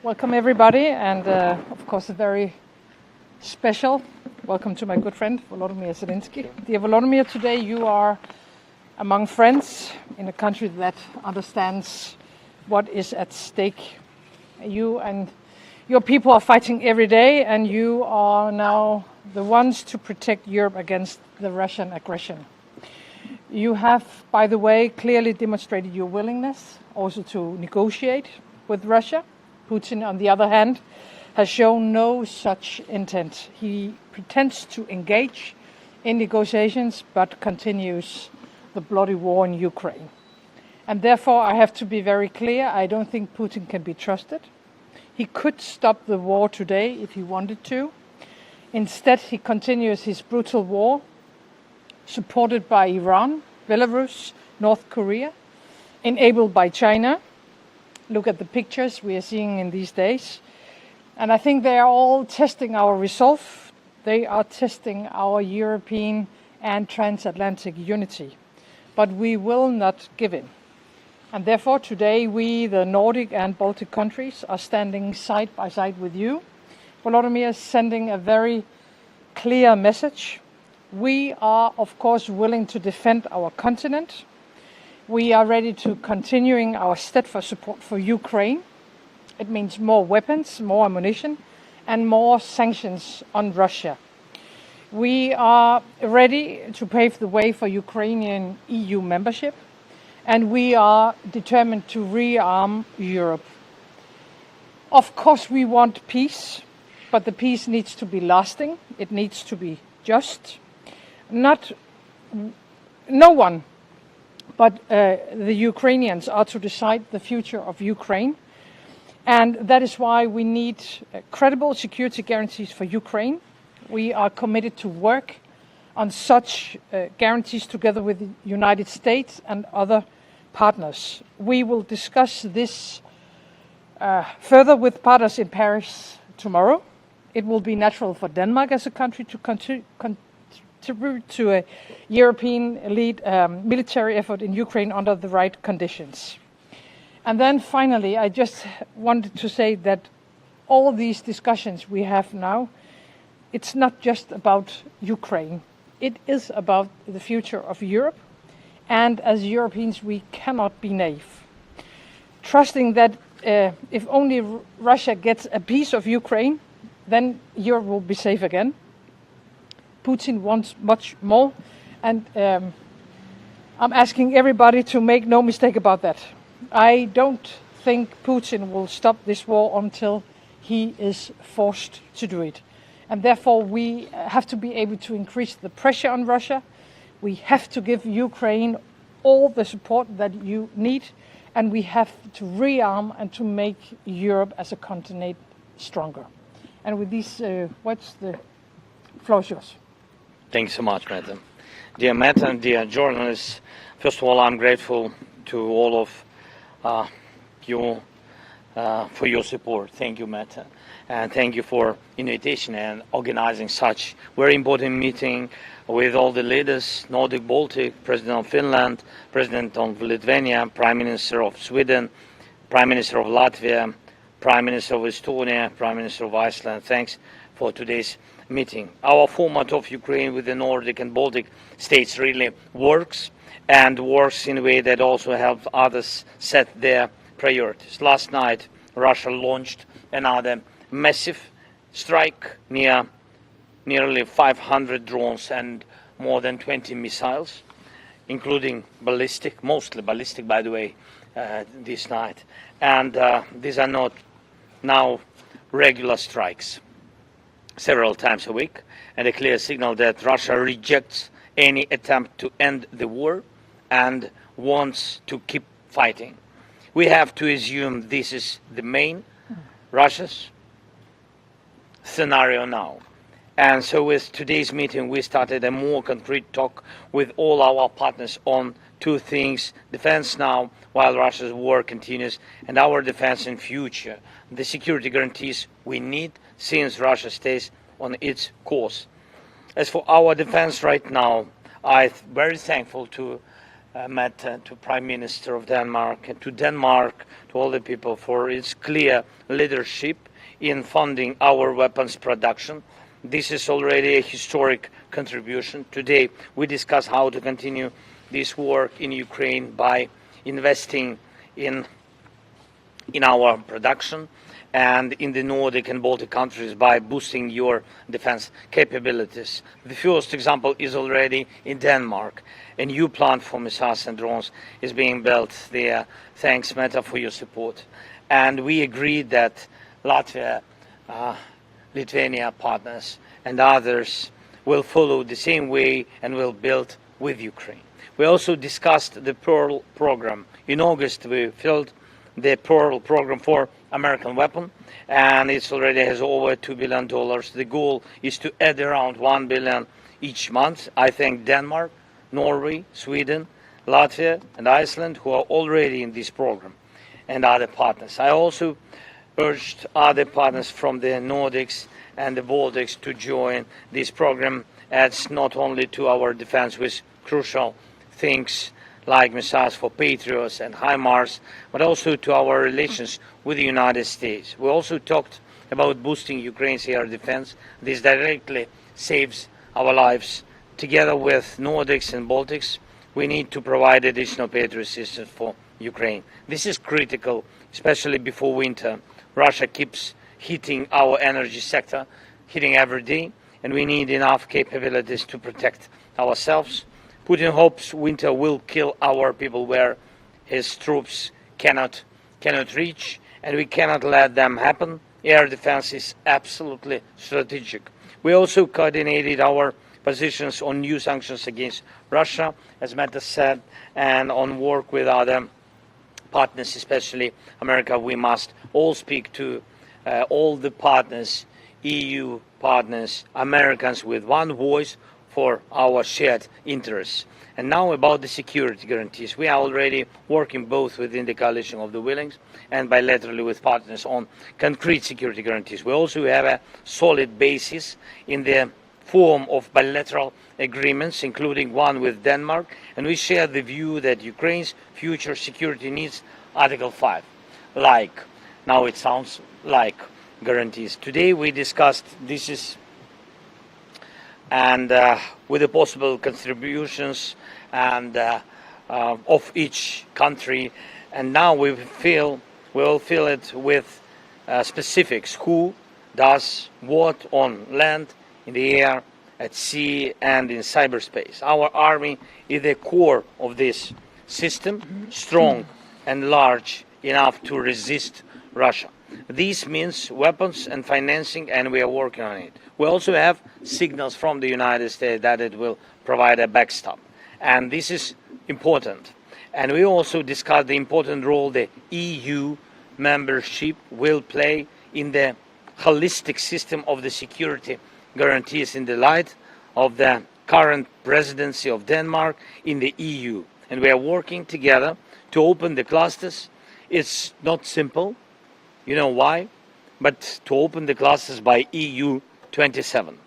Welcome everybody, and of course a very special welcome to my good friend Volodymyr Zelenskyy. Dear Volodymyr, today you are among friends in a country that understands what is at stake. You and your people are fighting every day, and you are now the ones to protect Europe against the Russian aggression. You have, by the way, clearly demonstrated your willingness also to negotiate with Russia. Putin, on the other hand, has shown no such intent. He pretends to engage in negotiations but continues the bloody war in Ukraine. And therefore, I have to be very clear, I don't think Putin can be trusted. He could stop the war today if he wanted to. Instead, he continues his brutal war, supported by Iran, Belarus, North Korea, enabled by China. Look at the pictures we are seeing in these days. And I think they are all testing our resolve. They are testing our European and transatlantic unity. But we will not give in. And therefore today we, the Nordic and Baltic countries, are standing side by side with you. Volodymyr is sending a very clear message. We are, of course, willing to defend our continent. We are ready to continuing our steadfast support for Ukraine. It means more weapons, more ammunition, and more sanctions on Russia. We are ready to pave the way for Ukrainian EU membership, and we are determined to rearm Europe. Of course, we want peace, but the peace needs to be lasting. It needs to be just. No one but the Ukrainians are to decide the future of Ukraine. And that is why we need credible security guarantees for Ukraine. We are committed to work on such guarantees together with the United States and other partners. We will discuss this further with partners in Paris tomorrow. It will be natural for Denmark as a country to contribute to a European lead military effort in Ukraine under the right conditions. And then finally, I just wanted to say that all these discussions we have now, it's not just about Ukraine. It is about the future of Europe. And as Europeans, we cannot be naive. Trusting that if only Russia gets a piece of Ukraine, then Europe will be safe again. Putin wants much more, and I'm asking everybody to make no mistake about that. I don't think Putin will stop this war until he is forced to do it. And therefore we have to be able to increase the pressure on Russia. We have to give Ukraine all the support that you need, and we have to rearm and to make Europe as a continent stronger. And with these words, the floor is yours. Thanks so much, Mette. Dear Mette and dear journalists, first of all, I'm grateful to all of you for your support. Thank you, Mette. And thank you for invitation and organizing such very important meeting with all the leaders, Nordic, Baltic, President of Finland, President of Lithuania, Prime Minister of Sweden, Prime Minister of Latvia, Prime Minister of Estonia, Prime Minister of Iceland. Thanks for today's meeting. Our format of Ukraine with the Nordic and Baltic states really works, and works in a way that also helps others set their priorities. Last night, Russia launched another massive strike, nearly 500 drones and more than 20 missiles, including ballistic, mostly ballistic, by the way, this night. And these are not now regular strikes, several times a week, and a clear signal that Russia rejects any attempt to end the war and wants to keep fighting. We have to assume this is the main Russia's scenario now. And so with today's meeting, we started a more concrete talk with all our partners on two things: defense now, while Russia's war continues, and our defense in future, the security guarantees we need since Russia stays on its course. As for our defense right now, I'm very thankful to Mette, to Prime Minister of Denmark, and to Denmark, to all the people, for its clear leadership in funding our weapons production. This is already a historic contribution. Today we discuss how to continue this work in Ukraine by investing in our production, and in the Nordic and Baltic countries by boosting your defense capabilities. The first example is already in Denmark. A new plant for missiles and drones is being built there. Thanks, Mette, for your support. And we agreed that Latvia, Lithuania partners and others will follow the same way and will build with Ukraine. We also discussed the Pearl program. In August, we filled the Pearl program for American weapon, and it already has over $2 billion. The goal is to add around $1 billion each month. I thank Denmark, Norway, Sweden, Latvia and Iceland, who are already in this program, and other partners. I also urged other partners from the Nordics and the Baltics to join this program. Adds not only to our defense with crucial things like missiles for Patriots and HIMARS, but also to our relations with the United States. We also talked about boosting Ukraine's air defense. This directly saves our lives. Together with Nordics and Baltics, we need to provide additional Patriot systems for Ukraine. This is critical, especially before winter. Russia keeps hitting our energy sector, hitting every day, and we need enough capabilities to protect ourselves. Putin hopes winter will kill our people where his troops cannot reach, and we cannot let them happen. Air defense is absolutely strategic. We also coordinated our positions on new sanctions against Russia, as Mette said, and on work with other partners, especially America. We must all speak to all the partners, EU partners, Americans, with one voice for our shared interests. And now about the security guarantees. We are already working both within the coalition of the willings and bilaterally with partners on concrete security guarantees. We also have a solid basis in the form of bilateral agreements, including one with Denmark, and we share the view that Ukraine's future security needs Article 5, like, now it sounds like guarantees. Today we discussed this and with the possible contributions and of each country, and now we will fill it with specifics: who does what on land, in the air, at sea and in cyberspace. Our army is the core of this system, strong and large enough to resist Russia. This means weapons and financing, and we are working on it. We also have signals from the United States that it will provide a backstop, and this is important. And we also discussed the important role the EU membership will play in the holistic system of the security guarantees in the light of the current presidency of Denmark in the EU. And we are working together to open the clusters. It's not simple. You know why? But to open the clusters by EU 27.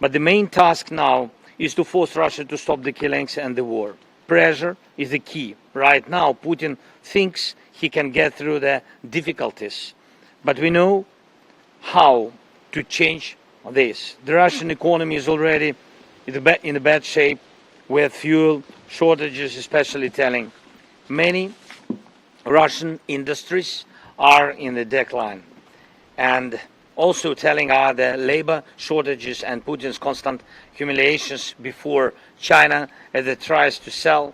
But the main task now is to force Russia to stop the killings and the war. Pressure is the key. Right now, Putin thinks he can get through the difficulties. But we know how to change this. The Russian economy is already in a bad shape, with fuel shortages especially telling. Many Russian industries are in the decline, and also telling are the labor shortages and Putin's constant humiliations before China as it tries to sell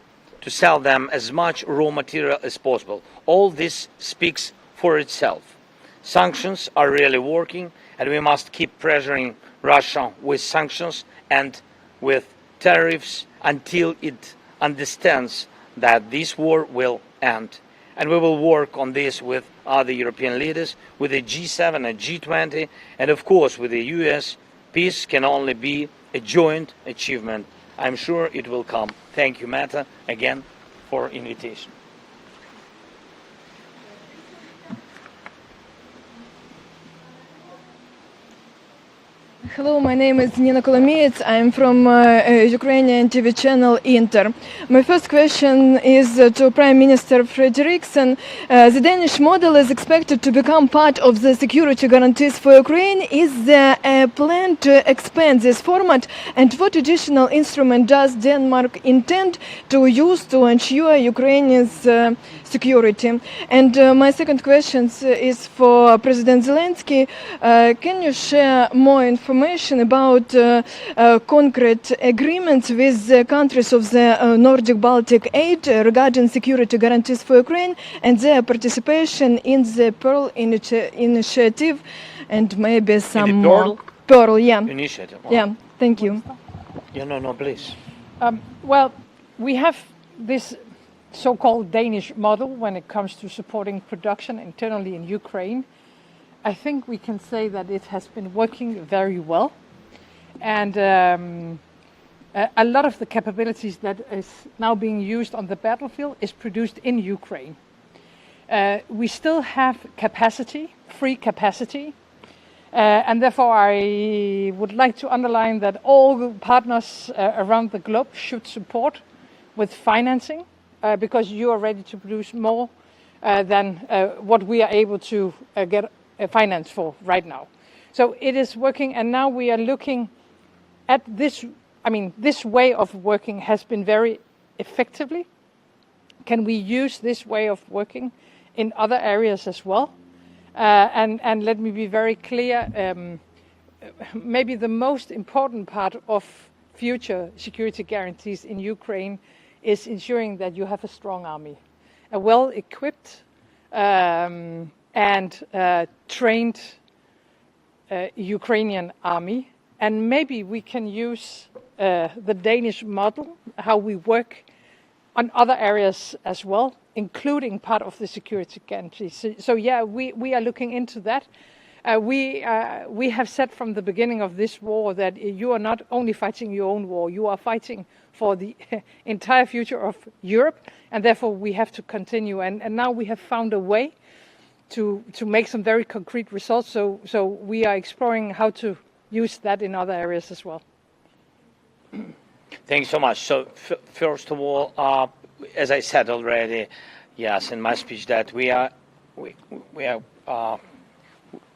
them as much raw material as possible. All this speaks for itself. Sanctions are really working, and we must keep pressuring Russia with sanctions and with tariffs until it understands that this war will end. And we will work on this with other European leaders, with the G7 and G20, and of course with the US. Peace can only be a joint achievement. I'm sure it will come. Thank you, Mette, again for invitation. Hello, my name is Nina Kolomiets. I'm from Ukrainian TV channel Inter. My first question is to Prime Minister Frederiksen. The Danish model is expected to become part of the security guarantees for Ukraine. Is there a plan to expand this format? And what additional instrument does Denmark intend to use to ensure Ukraine's security? And my second question is for President Zelenskyy. Can you share more information about concrete agreements with the countries of the Nordic Baltic 8 regarding security guarantees for Ukraine and their participation in the Pearl initiative, and maybe some in the more? Pearl, yeah. Initiative. Oh. Yeah, thank you. Yeah, no, please. Well, we have this so-called Danish model when it comes to supporting production internally in Ukraine. I think we can say that it has been working very well. And a lot of the capabilities that is now being used on the battlefield is produced in Ukraine. We still have capacity, free capacity, and therefore I would like to underline that all partners around the globe should support with financing, because you are ready to produce more than what we are able to get finance for right now. So it is working, and now we are looking at this. I mean, this way of working has been very effectively. Can we use this way of working in other areas as well? And let me be very clear, maybe the most important part of future security guarantees in Ukraine is ensuring that you have a strong army, a well-equipped and trained Ukrainian army. And maybe we can use the Danish model, how we work on other areas as well, including part of the security guarantees. So yeah, we are looking into that. We have said from the beginning of this war that you are not only fighting your own war, you are fighting for the entire future of Europe, and therefore we have to continue. And now we have found a way to make some very concrete results. So we are exploring how to use that in other areas as well. Thanks so much. So first of all, as I said already, yes, in my speech, that we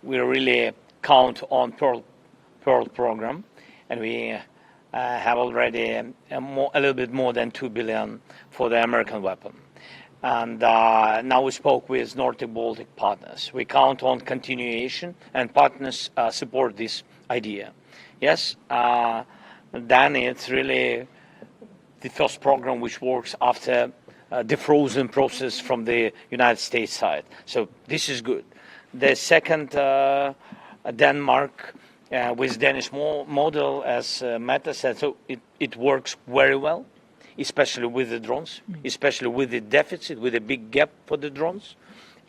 really count on Pearl program, and we have already a little bit more than 2 billion for the American weapon. And now we spoke with Nordic Baltic partners. We count on continuation, and partners support this idea. Yes, then it's really the first program which works after the frozen process from the United States side. So this is good. The second, Denmark, with Danish model, as Mette said, so it works very well, especially with the drones, especially with the deficit, with a big gap for the drones.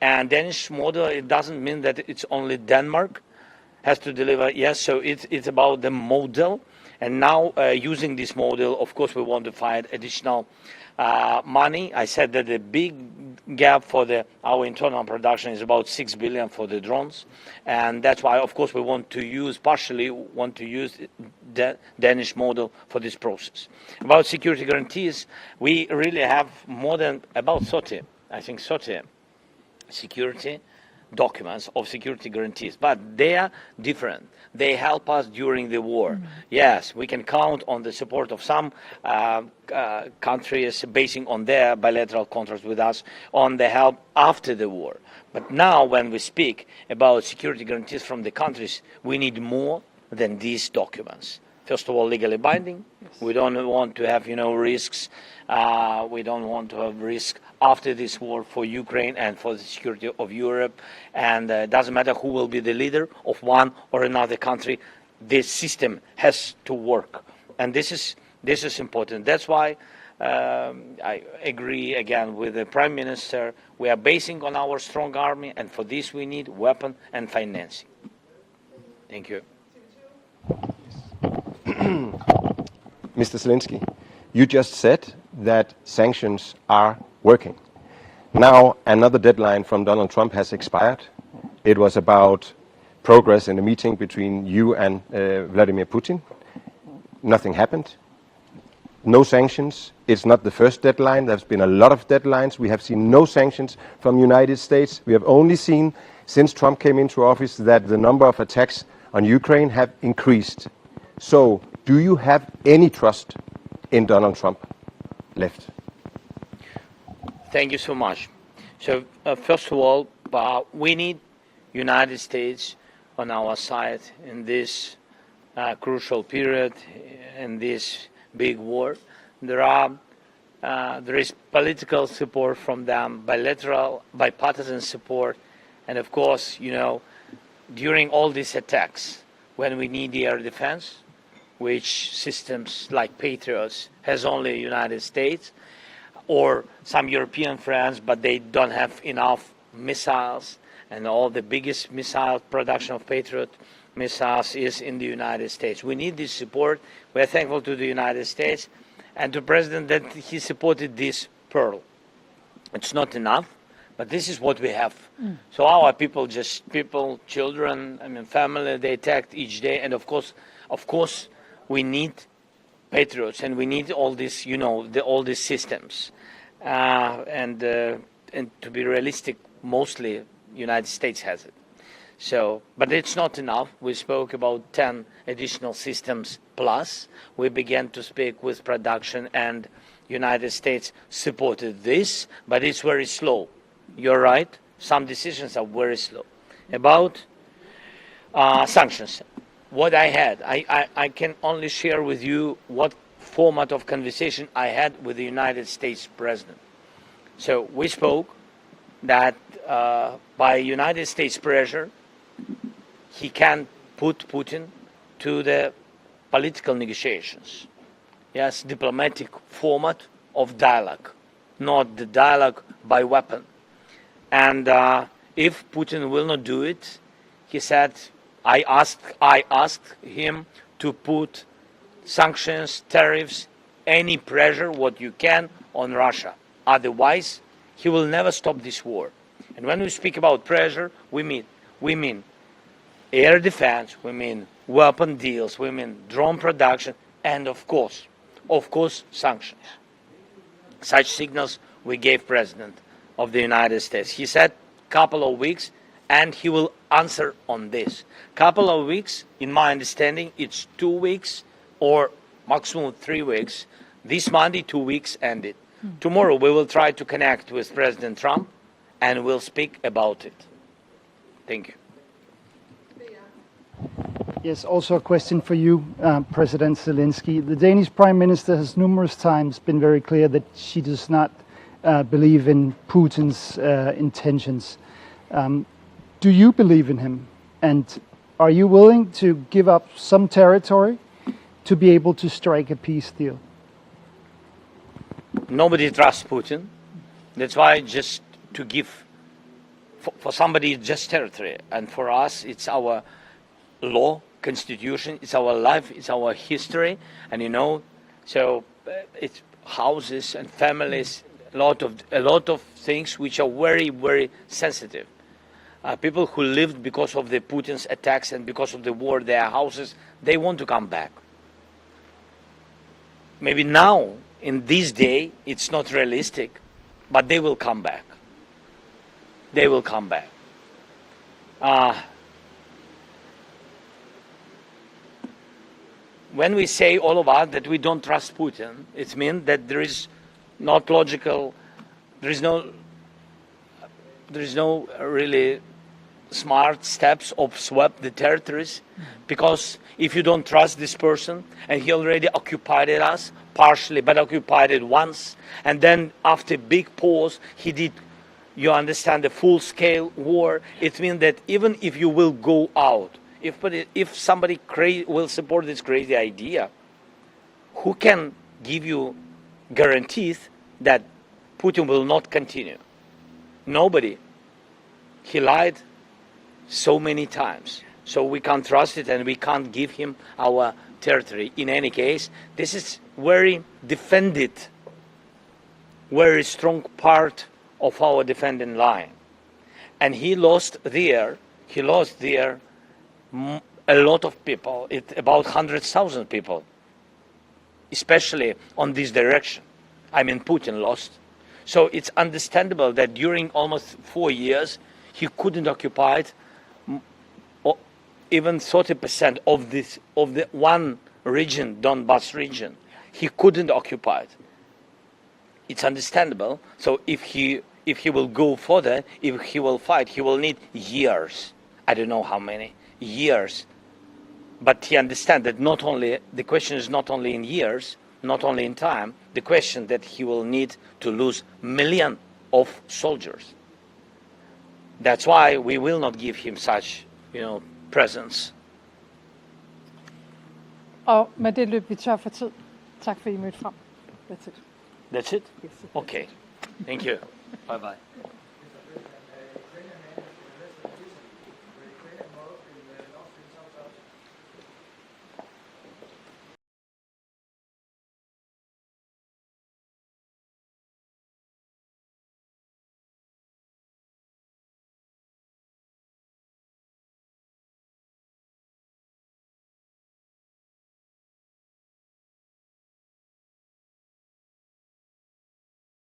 And Danish model, it doesn't mean that it's only Denmark has to deliver. Yes, so it's about the model. And now using this model, of course, we want to find additional money. I said that the big gap for our internal production is about 6 billion for the drones. And that's why, of course, we want to use the Danish model for this process. About security guarantees, we really have more than about 30 security documents of security guarantees, but they are different. They help us during the war. Yes, we can count on the support of some countries basing on their bilateral contracts with us on the help after the war. But now when we speak about security guarantees from the countries, we need more than these documents. First of all, legally binding. Yes. We don't want to have, risks. We don't want to have risk after this war for Ukraine and for the security of Europe. And it doesn't matter who will be the leader of one or another country. This system has to work, and this is important. That's why I agree again with the Prime Minister. We are basing on our strong army, and for this we need weapon and financing. Thank you. Mr. Zelenskyy, you just said that sanctions are working. Now another deadline from Donald Trump has expired. It was about progress in the meeting between you and Vladimir Putin. Nothing happened. No sanctions. It's not the first deadline. There's been a lot of deadlines. We have seen no sanctions from the United States. We have only seen, since Trump came into office, that the number of attacks on Ukraine have increased. So, do you have any trust in Donald Trump left? Thank you so much. So, first of all, we need United States on our side in this crucial period, in this big war. There is political support from them, bilateral, bipartisan support, and of course, you know, during all these attacks, when we need the air defense, which systems like Patriots has only the United States, or some European friends, but they don't have enough missiles, and all the biggest missile production of Patriot missiles is in the United States. We need this support. We are thankful to the United States and to the President that he supported this pearl. It's not enough, but this is what we have. So our people, children, I mean, family, they attacked each day, and of course, we need Patriots, and we need all this, you know, all these systems, and to be realistic, mostly United States has it. So, but it's not enough. We spoke about 10 additional systems plus. We began to speak with production, and United States supported this, but it's very slow. You're right. Some decisions are very slow. About sanctions, what I had, I can only share with you what format of conversation I had with the United States President. So we spoke that by United States pressure, he can put Putin to the political negotiations. Yes, diplomatic format of dialogue, not the dialogue by weapon. And if Putin will not do it, he said, I asked him to put sanctions, tariffs, any pressure, what you can, on Russia. Otherwise, he will never stop this war. And when we speak about pressure, we mean air defense, we mean weapon deals, we mean drone production, and of course, sanctions. Such signals we gave President of the United States. He said couple of weeks, and he will answer on this. Couple of weeks, in my understanding, it's 2 weeks or maximum 3 weeks. This Monday, 2 weeks ended. Tomorrow we will try to connect with President Trump, and we'll speak about it. Thank you. Yes, also a question for you, President Zelenskyy. The Danish Prime Minister has numerous times been very clear that she does not believe in Putin's intentions. Do you believe in him? And are you willing to give up some territory to be able to strike a peace deal? Nobody trusts Putin. That's why just to give for somebody just territory, and for us it's our law, constitution, it's our life, it's our history, and you know, so it's houses and families, a lot of things which are very, very sensitive. People who lived because of the Putin's attacks and because of the war, their houses, they want to come back. Maybe now, in this day, it's not realistic, but they will come back. They will come back. When we say, all of us, that we don't trust Putin, it means that there is not logical, there is no really smart steps of swap the territories, because if you don't trust this person, and he already occupied us partially, but occupied it once, and then after big pause he did, you understand, the full-scale war, it means that even if you will go out, if somebody will support this crazy idea, who can give you guarantees that Putin will not continue? Nobody. He lied so many times. So we can't trust it, and we can't give him our territory. In any case, this is very defended, very strong part of our defending line. And he lost there a lot of people, about 100,000 people, especially on this direction. I mean, Putin lost. So it's understandable that during almost 4 years, he couldn't occupy even 30% of the one region, Donbas region. He couldn't occupy it. It's understandable. So if he will go further, if he will fight, he will need years. I don't know how many years. But he understands that the question is not only in years, not only in time, the question that he will need to lose millions of soldiers. That's why we will not give him such, presence. Og med det løb vi tør for tid. Tak for I mødte frem. That's it. That's it? Yes. Okay. Thank you. Bye-bye.